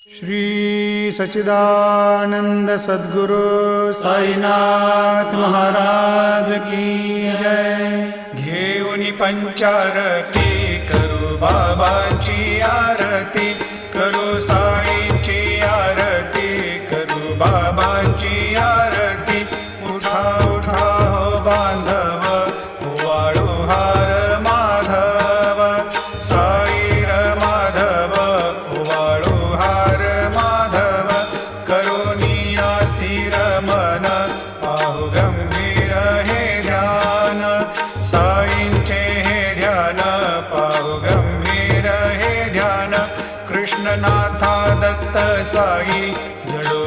श्री सच्चिदानंद सद्गुरु साईनाथ महाराज की जय। घेऊनी पंचारती करू बाबांची आरती, करू साईंची आरती, करू बाबांची आरती। उठा उठा हो बांधव, वाळू हार माधव, साईर माधव, वाळू हार माधव। करुणिया स्थिर मन, पाहु गंभीर हे ध्यान, साईंचे हे ध्यान, पाहु गंभीर हे ध्यान। कृष्णनाथा दत्त साई जडो